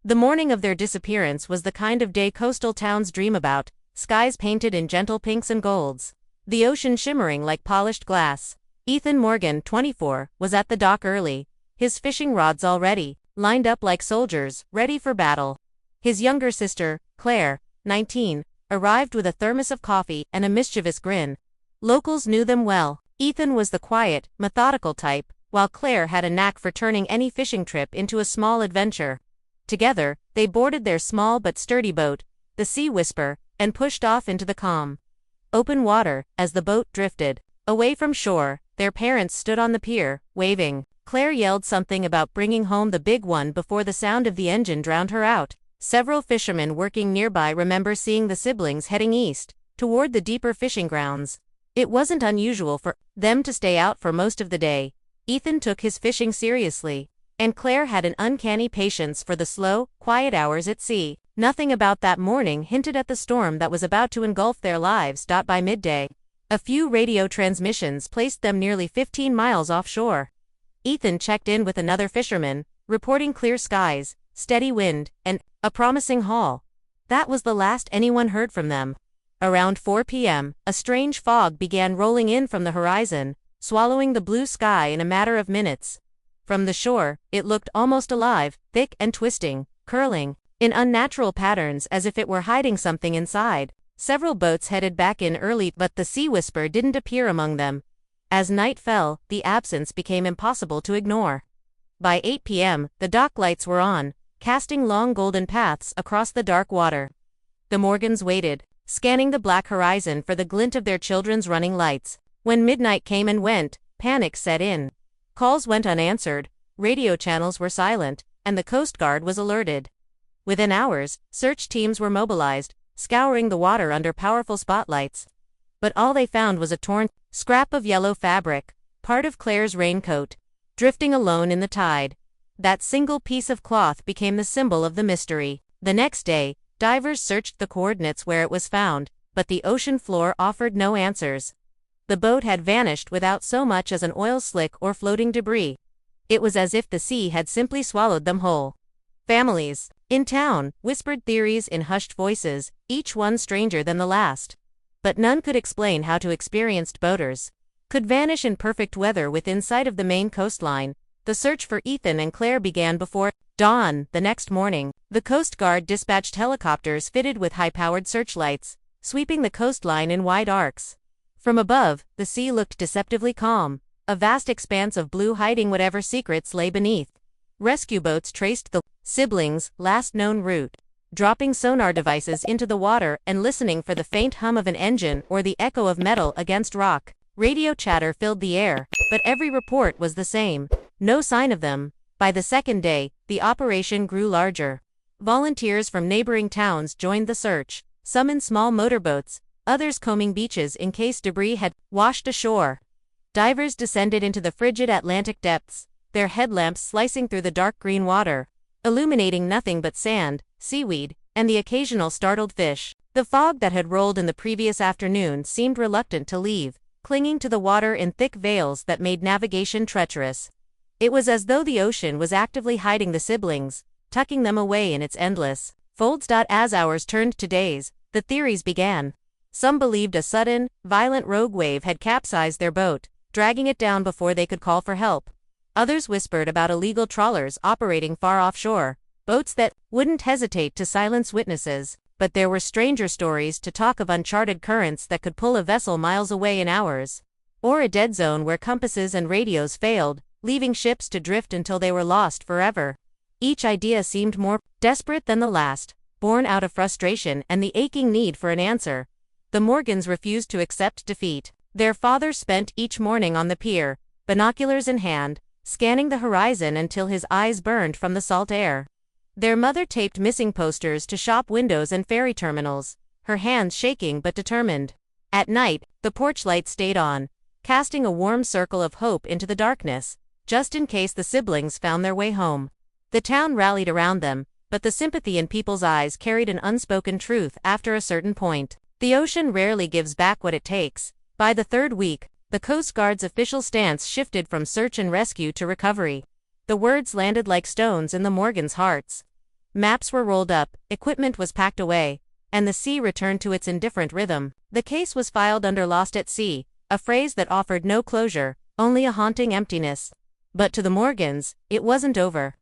The morning of their disappearance was the kind of day coastal towns dream about, skies painted in gentle pinks and golds, the ocean shimmering like polished glass. Ethan Morgan, 24, was at the dock early, his fishing rods all ready, lined up like soldiers, ready for battle. His younger sister, Claire, 19, arrived with a thermos of coffee and a mischievous grin. Locals knew them well. Ethan was the quiet, methodical type, while Claire had a knack for turning any fishing trip into a small adventure. Together, they boarded their small but sturdy boat, the Sea Whisper, and pushed off into the calm, open water. As the boat drifted away from shore, their parents stood on the pier, waving. Claire yelled something about bringing home the big one before the sound of the engine drowned her out. Several fishermen working nearby remember seeing the siblings heading east, toward the deeper fishing grounds. It wasn't unusual for them to stay out for most of the day. Ethan took his fishing seriously, and Claire had an uncanny patience for the slow, quiet hours at sea. Nothing about that morning hinted at the storm that was about to engulf their lives. By midday, a few radio transmissions placed them nearly 15 miles offshore. Ethan checked in with another fisherman, reporting clear skies, steady wind, and a promising haul. That was the last anyone heard from them. Around 4 p.m., a strange fog began rolling in from the horizon, swallowing the blue sky in a matter of minutes. From the shore, it looked almost alive, thick and twisting, curling in unnatural patterns as if it were hiding something inside. Several boats headed back in early, but the Sea Whisper didn't appear among them. As night fell, the absence became impossible to ignore. By 8 p.m., the dock lights were on, casting long golden paths across the dark water. The Morgans waited, scanning the black horizon for the glint of their children's running lights. When midnight came and went, panic set in. Calls went unanswered, radio channels were silent, and the Coast Guard was alerted. Within hours, search teams were mobilized, scouring the water under powerful spotlights. But all they found was a torn scrap of yellow fabric, part of Claire's raincoat, drifting alone in the tide. That single piece of cloth became the symbol of the mystery. The next day, divers searched the coordinates where it was found, but the ocean floor offered no answers. The boat had vanished without so much as an oil slick or floating debris. It was as if the sea had simply swallowed them whole. Families in town whispered theories in hushed voices, each one stranger than the last. But none could explain how two experienced boaters could vanish in perfect weather within sight of the main coastline. The search for Ethan and Claire began before dawn. The next morning, the Coast Guard dispatched helicopters fitted with high-powered searchlights, sweeping the coastline in wide arcs. From above, the sea looked deceptively calm, a vast expanse of blue hiding whatever secrets lay beneath. Rescue boats traced the siblings' last known route, dropping sonar devices into the water and listening for the faint hum of an engine or the echo of metal against rock. Radio chatter filled the air, but every report was the same. No sign of them. By the second day, the operation grew larger. Volunteers from neighboring towns joined the search, some in small motorboats, others combing beaches in case debris had washed ashore. Divers descended into the frigid Atlantic depths, their headlamps slicing through the dark green water, illuminating nothing but sand, seaweed, and the occasional startled fish. The fog that had rolled in the previous afternoon seemed reluctant to leave, clinging to the water in thick veils that made navigation treacherous. It was as though the ocean was actively hiding the siblings, tucking them away in its endless folds. As hours turned to days, the theories began. Some believed a sudden, violent rogue wave had capsized their boat, dragging it down before they could call for help. Others whispered about illegal trawlers operating far offshore, boats that wouldn't hesitate to silence witnesses. But there were stranger stories to talk of uncharted currents that could pull a vessel miles away in hours, or a dead zone where compasses and radios failed, leaving ships to drift until they were lost forever. Each idea seemed more desperate than the last, born out of frustration and the aching need for an answer. The Morgans refused to accept defeat. Their father spent each morning on the pier, binoculars in hand, scanning the horizon until his eyes burned from the salt air. Their mother taped missing posters to shop windows and ferry terminals, her hands shaking but determined. At night, the porch light stayed on, casting a warm circle of hope into the darkness, just in case the siblings found their way home. The town rallied around them, but the sympathy in people's eyes carried an unspoken truth after a certain point. The ocean rarely gives back what it takes. By the third week, the Coast Guard's official stance shifted from search and rescue to recovery. The words landed like stones in the Morgans' hearts. Maps were rolled up, equipment was packed away, and the sea returned to its indifferent rhythm. The case was filed under Lost at Sea, a phrase that offered no closure, only a haunting emptiness. But to the Morgans, it wasn't over.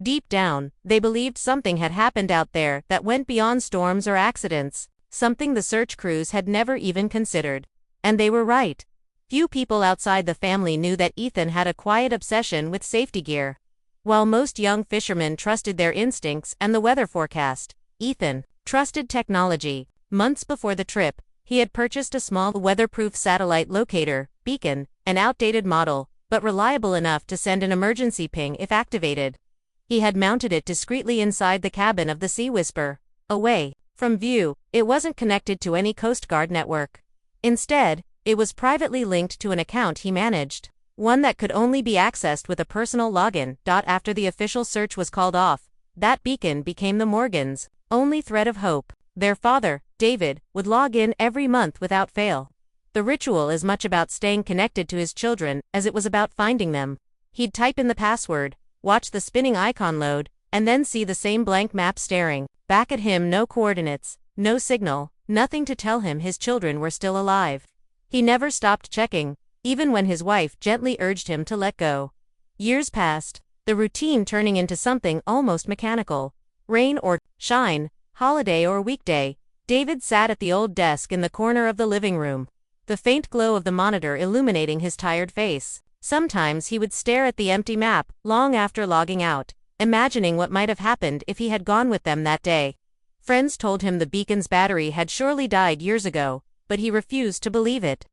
Deep down, they believed something had happened out there that went beyond storms or accidents, something the search crews had never even considered. And they were right. Few people outside the family knew that Ethan had a quiet obsession with safety gear. While most young fishermen trusted their instincts and the weather forecast, Ethan trusted technology. Months before the trip, he had purchased a small weatherproof satellite locator beacon, an outdated model, but reliable enough to send an emergency ping if activated. He had mounted it discreetly inside the cabin of the Sea Whisper. Away from view, it wasn't connected to any Coast Guard network. Instead, it was privately linked to an account he managed, one that could only be accessed with a personal login. After the official search was called off, that beacon became the Morgans' only thread of hope. Their father, David, would log in every month without fail. The ritual as much about staying connected to his children as it was about finding them. He'd type in the password, watch the spinning icon load, and then see the same blank map staring back at him. No coordinates, no signal, nothing to tell him his children were still alive. He never stopped checking, even when his wife gently urged him to let go. Years passed, the routine turning into something almost mechanical. Rain or shine, holiday or weekday, David sat at the old desk in the corner of the living room, the faint glow of the monitor illuminating his tired face. Sometimes he would stare at the empty map, long after logging out, imagining what might have happened if he had gone with them that day. Friends told him the beacon's battery had surely died years ago, but he refused to believe it.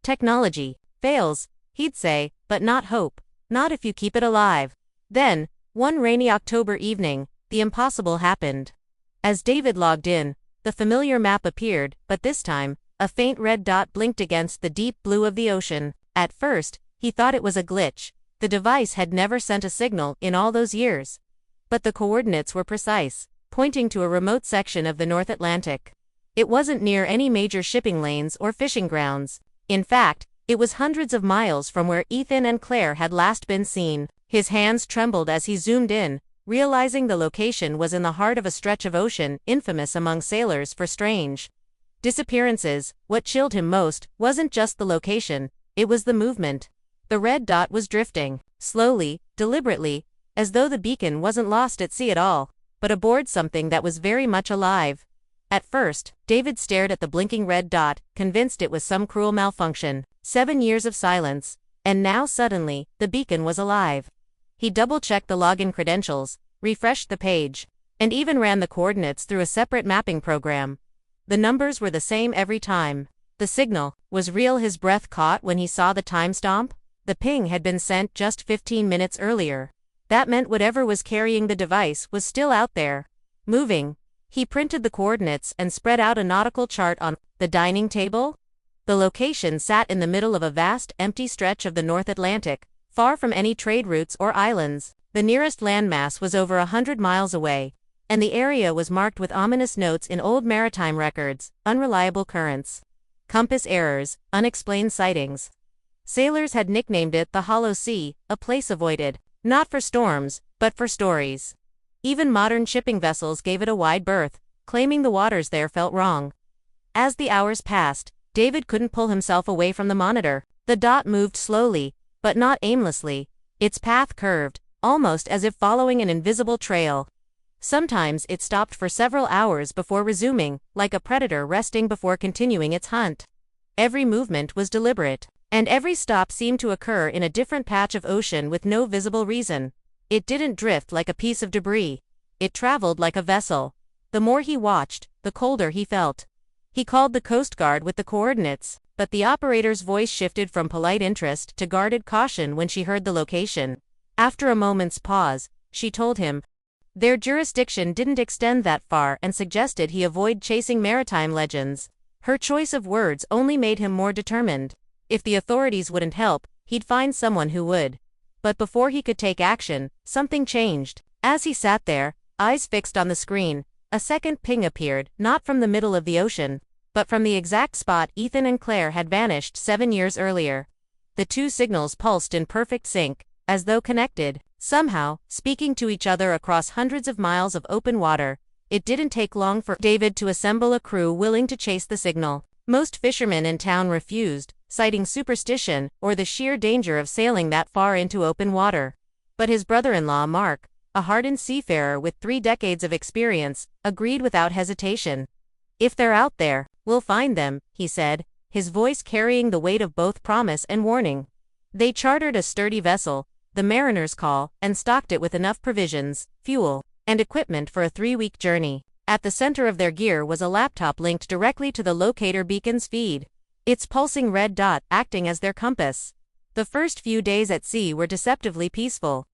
Technology fails, he'd say, but not hope, not if you keep it alive. Then, one rainy October evening, the impossible happened. As David logged in, the familiar map appeared, but this time, a faint red dot blinked against the deep blue of the ocean. At first, he thought it was a glitch. The device had never sent a signal in all those years. But the coordinates were precise, pointing to a remote section of the North Atlantic. It wasn't near any major shipping lanes or fishing grounds. In fact, it was hundreds of miles from where Ethan and Claire had last been seen. His hands trembled as he zoomed in, realizing the location was in the heart of a stretch of ocean infamous among sailors for strange disappearances. What chilled him most wasn't just the location, it was the movement. The red dot was drifting, slowly, deliberately, as though the beacon wasn't lost at sea at all, but aboard something that was very much alive. At first, David stared at the blinking red dot, convinced it was some cruel malfunction. 7 years of silence, and now suddenly, the beacon was alive. He double-checked the login credentials, refreshed the page, and even ran the coordinates through a separate mapping program. The numbers were the same every time. The signal was real. His breath caught when he saw the timestamp. The ping had been sent just 15 minutes earlier. That meant whatever was carrying the device was still out there, moving. He printed the coordinates and spread out a nautical chart on the dining table. The location sat in the middle of a vast, empty stretch of the North Atlantic, far from any trade routes or islands. The nearest landmass was over 100 miles away, and the area was marked with ominous notes in old maritime records: unreliable currents, compass errors, unexplained sightings. Sailors had nicknamed it the Hollow Sea, a place avoided, not for storms, but for stories. Even modern shipping vessels gave it a wide berth, claiming the waters there felt wrong. As the hours passed, David couldn't pull himself away from the monitor. The dot moved slowly, but not aimlessly. Its path curved, almost as if following an invisible trail. Sometimes it stopped for several hours before resuming, like a predator resting before continuing its hunt. Every movement was deliberate, and every stop seemed to occur in a different patch of ocean with no visible reason. It didn't drift like a piece of debris. It traveled like a vessel. The more he watched, the colder he felt. He called the Coast Guard with the coordinates, but the operator's voice shifted from polite interest to guarded caution when she heard the location. After a moment's pause, she told him their jurisdiction didn't extend that far and suggested he avoid chasing maritime legends. Her choice of words only made him more determined. If the authorities wouldn't help, he'd find someone who would. But before he could take action, something changed. As he sat there, eyes fixed on the screen, a second ping appeared, not from the middle of the ocean, but from the exact spot Ethan and Claire had vanished 7 years earlier. The two signals pulsed in perfect sync, as though connected. Somehow, speaking to each other across hundreds of miles of open water, it didn't take long for David to assemble a crew willing to chase the signal. Most fishermen in town refused, citing superstition or the sheer danger of sailing that far into open water. But his brother-in-law Mark, a hardened seafarer with 3 decades of experience, agreed without hesitation. "If they're out there, we'll find them," he said, his voice carrying the weight of both promise and warning. They chartered a sturdy vessel, the Mariner's Call, and stocked it with enough provisions, fuel, and equipment for a 3-week journey. At the center of their gear was a laptop linked directly to the Locator beacon's feed, its pulsing red dot acting as their compass. The first few days at sea were deceptively peaceful.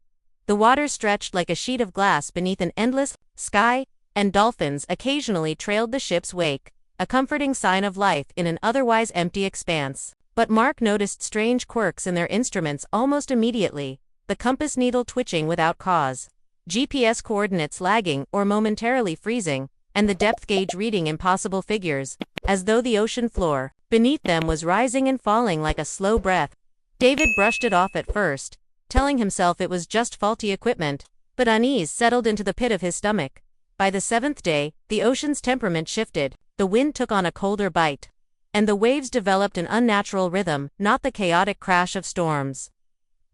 The water stretched like a sheet of glass beneath an endless sky, and dolphins occasionally trailed the ship's wake, a comforting sign of life in an otherwise empty expanse. But Mark noticed strange quirks in their instruments almost immediately, the compass needle twitching without cause, GPS coordinates lagging or momentarily freezing, and the depth gauge reading impossible figures, as though the ocean floor beneath them was rising and falling like a slow breath. David brushed it off at first, telling himself it was just faulty equipment, but unease settled into the pit of his stomach. By the 7th day, the ocean's temperament shifted, the wind took on a colder bite, and the waves developed an unnatural rhythm, not the chaotic crash of storms,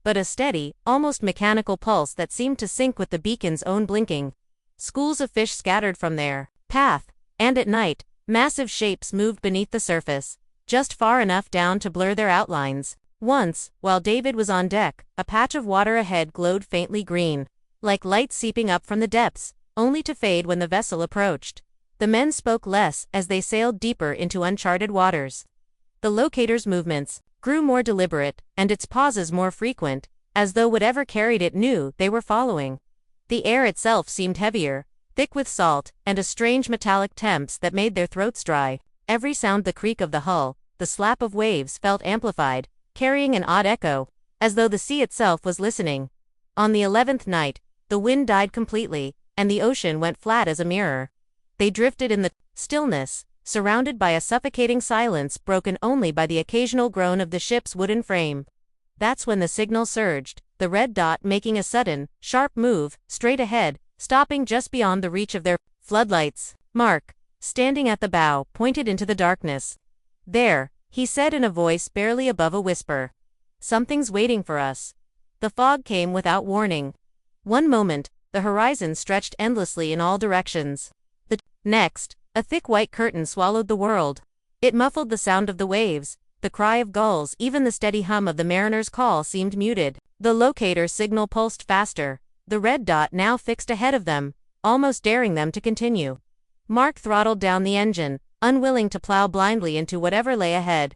but a steady, almost mechanical pulse that seemed to sync with the beacon's own blinking. Schools of fish scattered from their path, and at night, massive shapes moved beneath the surface, just far enough down to blur their outlines. Once, while David was on deck, a patch of water ahead glowed faintly green, like light seeping up from the depths, only to fade when the vessel approached. The men spoke less as they sailed deeper into uncharted waters. The Locator's movements grew more deliberate, and its pauses more frequent, as though whatever carried it knew they were following. The air itself seemed heavier, thick with salt, and a strange metallic temps that made their throats dry. Every sound, the creak of the hull, the slap of waves, felt amplified, carrying an odd echo, as though the sea itself was listening. On the 11th night, the wind died completely, and the ocean went flat as a mirror. They drifted in the stillness, surrounded by a suffocating silence broken only by the occasional groan of the ship's wooden frame. That's when the signal surged, the red dot making a sudden, sharp move, straight ahead, stopping just beyond the reach of their floodlights. Mark, standing at the bow, pointed into the darkness. "There," he said in a voice barely above a whisper. "Something's waiting for us." The fog came without warning. One moment, the horizon stretched endlessly in all directions. The next, a thick white curtain swallowed the world. It muffled the sound of the waves, the cry of gulls, even the steady hum of the Mariner's Call seemed muted. The Locator signal pulsed faster, the red dot now fixed ahead of them, almost daring them to continue. Mark throttled down the engine, unwilling to plow blindly into whatever lay ahead.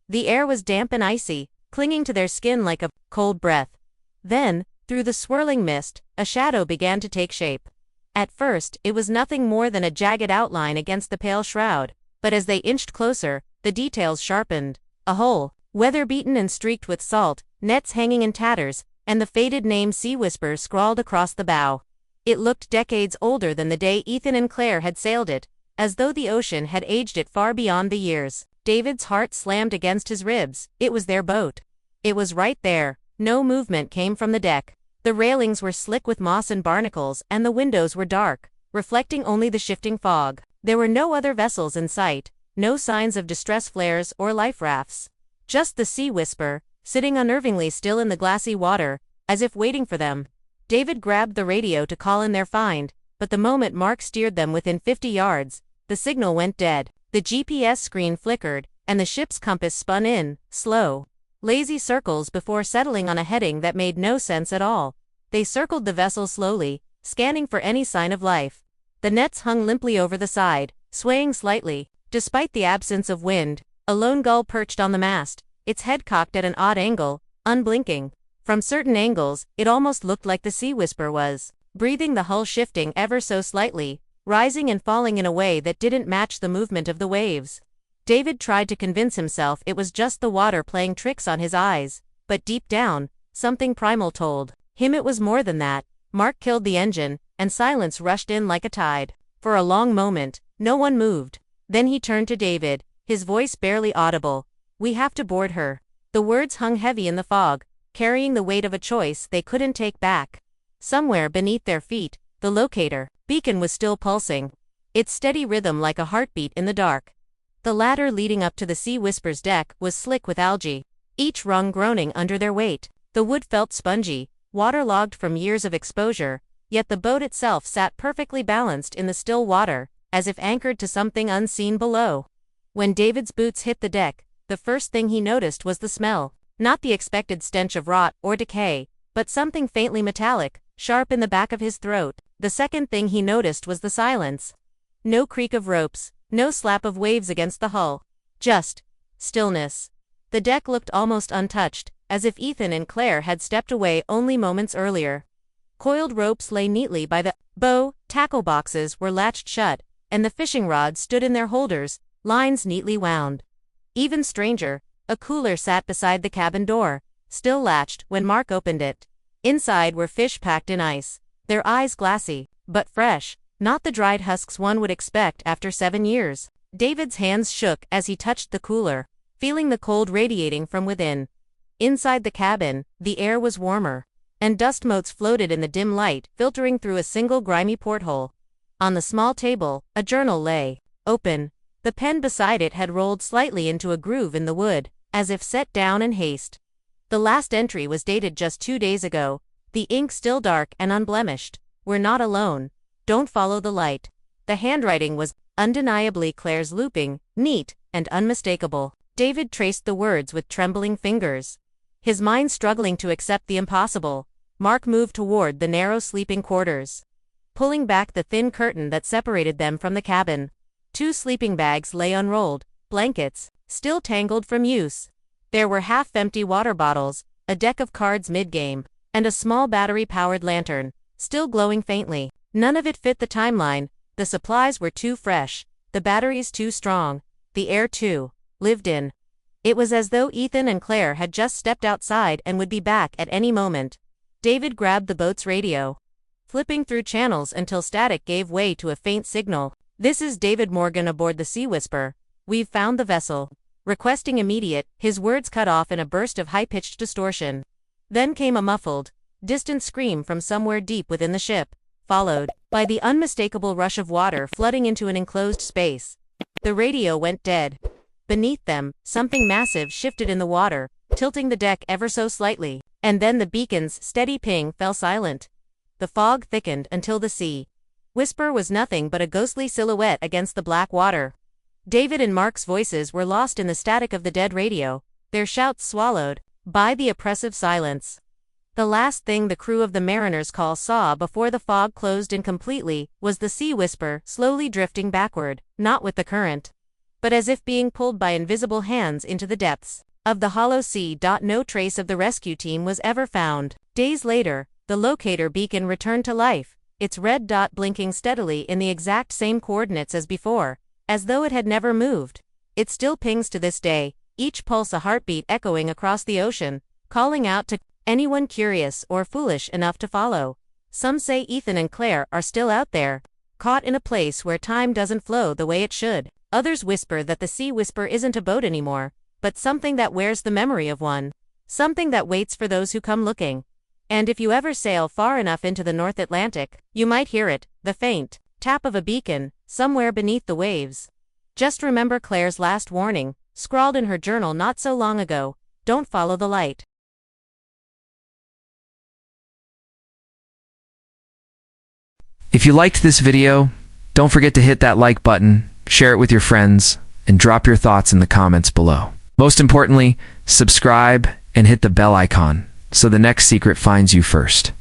The air was damp and icy, clinging to their skin like a cold breath. Then, through the swirling mist, a shadow began to take shape. At first, it was nothing more than a jagged outline against the pale shroud, but as they inched closer, the details sharpened. A hole, weather-beaten and streaked with salt, nets hanging in tatters, and the faded name Sea Whisper scrawled across the bow. It looked decades older than the day Ethan and Claire had sailed it, as though the ocean had aged it far beyond the years. David's heart slammed against his ribs. It was their boat. It was right there. No movement came from the deck. The railings were slick with moss and barnacles, and the windows were dark, reflecting only the shifting fog. There were no other vessels in sight, no signs of distress flares or life rafts. Just the Sea Whisper, sitting unnervingly still in the glassy water, as if waiting for them. David grabbed the radio to call in their find, but the moment Mark steered them within 50 yards, the signal went dead. The GPS screen flickered, and the ship's compass spun in, slow, lazy circles before settling on a heading that made no sense at all. They circled the vessel slowly, scanning for any sign of life. The nets hung limply over the side, swaying slightly. Despite the absence of wind, a lone gull perched on the mast, its head cocked at an odd angle, unblinking. From certain angles, it almost looked like the Sea Whisper was breathing, the hull shifting ever so slightly, rising and falling in a way that didn't match the movement of the waves. David tried to convince himself it was just the water playing tricks on his eyes, but deep down, something primal told him it was more than that. Mark killed the engine, and silence rushed in like a tide. For a long moment, no one moved. Then he turned to David, his voice barely audible. "We have to board her." The words hung heavy in the fog, carrying the weight of a choice they couldn't take back. Somewhere beneath their feet, the locator beacon was still pulsing, its steady rhythm like a heartbeat in the dark. The ladder leading up to the Sea Whisper's deck was slick with algae, each rung groaning under their weight. The wood felt spongy, waterlogged from years of exposure, yet the boat itself sat perfectly balanced in the still water, as if anchored to something unseen below. When David's boots hit the deck, the first thing he noticed was the smell. Not the expected stench of rot or decay, but something faintly metallic, sharp in the back of his throat. The second thing he noticed was the silence. No creak of ropes, no slap of waves against the hull. Just stillness. The deck looked almost untouched, as if Ethan and Claire had stepped away only moments earlier. Coiled ropes lay neatly by the bow, tackle boxes were latched shut, and the fishing rods stood in their holders, lines neatly wound. Even stranger, a cooler sat beside the cabin door, still latched when Mark opened it. Inside were fish packed in ice, their eyes glassy, but fresh, not the dried husks one would expect after 7 years. David's hands shook as he touched the cooler, feeling the cold radiating from within. Inside the cabin, the air was warmer, and dust motes floated in the dim light, filtering through a single grimy porthole. On the small table, a journal lay, open. The pen beside it had rolled slightly into a groove in the wood, as if set down in haste. The last entry was dated just 2 days ago, the ink still dark and unblemished. "We're not alone. Don't follow the light." The handwriting was undeniably Claire's, looping, neat, and unmistakable. David traced the words with trembling fingers, his mind struggling to accept the impossible. Mark moved toward the narrow sleeping quarters, pulling back the thin curtain that separated them from the cabin. 2 sleeping bags lay unrolled, blankets, still tangled from use. There were half-empty water bottles, a deck of cards mid-game, and a small battery-powered lantern, still glowing faintly. None of it fit the timeline. The supplies were too fresh, the batteries too strong, the air too lived in. It was as though Ethan and Claire had just stepped outside and would be back at any moment. David grabbed the boat's radio, flipping through channels until static gave way to a faint signal. "This is David Morgan aboard the Sea Whisper. We've found the vessel." Requesting immediate, his words cut off in a burst of high-pitched distortion. Then came a muffled, distant scream from somewhere deep within the ship, followed by the unmistakable rush of water flooding into an enclosed space. The radio went dead. Beneath them, something massive shifted in the water, tilting the deck ever so slightly, and then the beacon's steady ping fell silent. The fog thickened until the Sea Whisper was nothing but a ghostly silhouette against the black water. David and Mark's voices were lost in the static of the dead radio, their shouts swallowed by the oppressive silence. The last thing the crew of the Mariner's Call saw before the fog closed in completely was the Sea Whisper slowly drifting backward, not with the current, but as if being pulled by invisible hands into the depths of the hollow sea. No trace of the rescue team was ever found. Days later, the locator beacon returned to life, its red dot blinking steadily in the exact same coordinates as before, as though it had never moved. It still pings to this day, each pulse a heartbeat echoing across the ocean, calling out to anyone curious or foolish enough to follow. Some say Ethan and Claire are still out there, caught in a place where time doesn't flow the way it should. Others whisper that the Sea Whisper isn't a boat anymore, but something that wears the memory of one. Something that waits for those who come looking. And if you ever sail far enough into the North Atlantic, you might hear it, the faint tap of a beacon, somewhere beneath the waves. Just remember Claire's last warning, scrawled in her journal not so long ago: don't follow the light. If you liked this video, don't forget to hit that like button, share it with your friends, and drop your thoughts in the comments below. Most importantly, subscribe and hit the bell icon so the next secret finds you first.